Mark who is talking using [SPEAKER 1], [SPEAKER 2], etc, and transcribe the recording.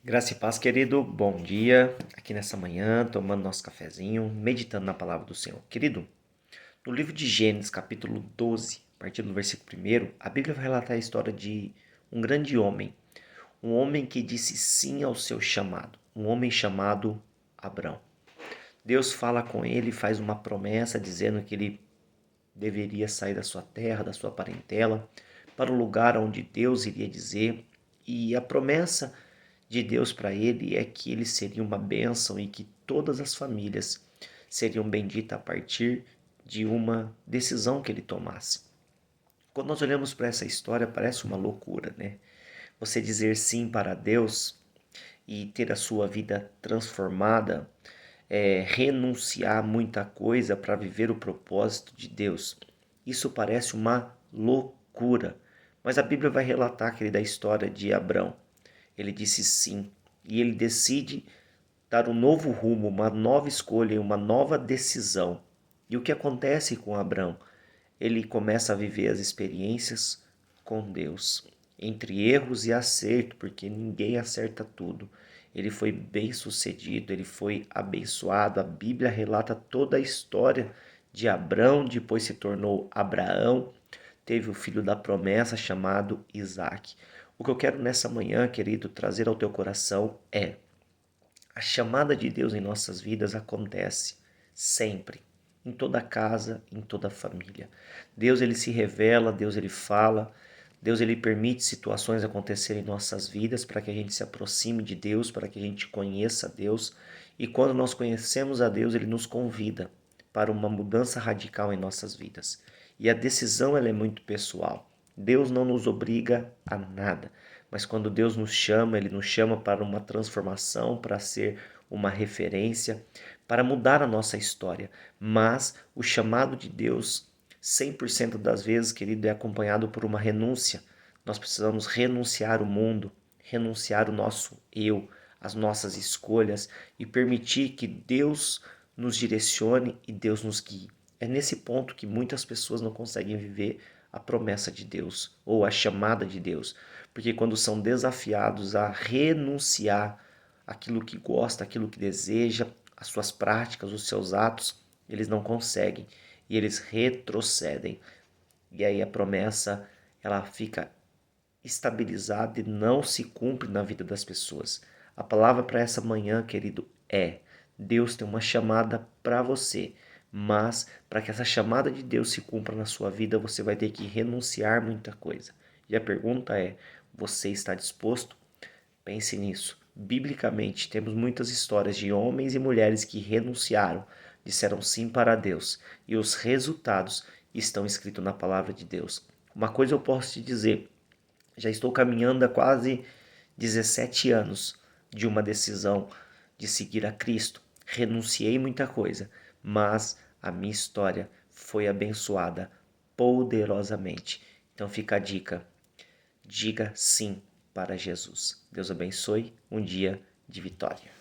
[SPEAKER 1] Graça e paz, querido. Bom dia. Aqui nessa manhã, tomando nosso cafezinho, meditando na palavra do Senhor. Querido, no livro de Gênesis, capítulo 12, a partir do versículo 1, a Bíblia vai relatar a história de um grande homem. Um homem que disse sim ao seu chamado. Um homem chamado Abrão. Deus fala com ele, faz uma promessa dizendo que ele deveria sair da sua terra, da sua parentela, para o lugar onde Deus iria dizer. E a promessa de Deus para ele é que ele seria uma bênção e que todas as famílias seriam benditas a partir de uma decisão que ele tomasse. Quando nós olhamos para essa história, parece uma loucura, né? Você dizer sim para Deus e ter a sua vida transformada, renunciar muita coisa para viver o propósito de Deus. Isso parece uma loucura, mas a Bíblia vai relatar, querida, a história de Abrão. Ele disse sim e ele decide dar um novo rumo, uma nova escolha, uma nova decisão. E o que acontece com Abrão? Ele começa a viver as experiências com Deus, entre erros e acerto, porque ninguém acerta tudo. Ele foi bem sucedido, ele foi abençoado. A Bíblia relata toda a história de Abrão, depois se tornou Abraão, teve o filho da promessa chamado Isaque. O que eu quero nessa manhã, querido, trazer ao teu coração é: a chamada de Deus em nossas vidas acontece sempre, em toda casa, em toda família. Deus ele se revela, Deus ele fala, Deus ele permite situações acontecerem em nossas vidas para que a gente se aproxime de Deus, para que a gente conheça Deus. E quando nós conhecemos a Deus, ele nos convida para uma mudança radical em nossas vidas. E a decisão ela é muito pessoal. Deus não nos obriga a nada, mas quando Deus nos chama, Ele nos chama para uma transformação, para ser uma referência, para mudar a nossa história. Mas o chamado de Deus, 100% das vezes, querido, é acompanhado por uma renúncia. Nós precisamos renunciar o mundo, renunciar o nosso eu, as nossas escolhas e permitir que Deus nos direcione e Deus nos guie. É nesse ponto que muitas pessoas não conseguem viver a promessa de Deus ou a chamada de Deus, porque quando são desafiados a renunciar aquilo que gosta, aquilo que deseja, as suas práticas, os seus atos, eles não conseguem e eles retrocedem. E aí a promessa ela fica estabilizada e não se cumpre na vida das pessoas. A palavra para essa manhã, querido, é: Deus tem uma chamada para você, mas para que essa chamada de Deus se cumpra na sua vida, você vai ter que renunciar muita coisa. E a pergunta é: você está disposto? Pense nisso. Biblicamente, temos muitas histórias de homens e mulheres que renunciaram, disseram sim para Deus, e os resultados estão escritos na palavra de Deus. Uma coisa eu posso te dizer: já estou caminhando há quase 17 anos de uma decisão de seguir a Cristo. Renunciei muita coisa, mas a minha história foi abençoada poderosamente. Então fica a dica: diga sim para Jesus. Deus abençoe um dia de vitória.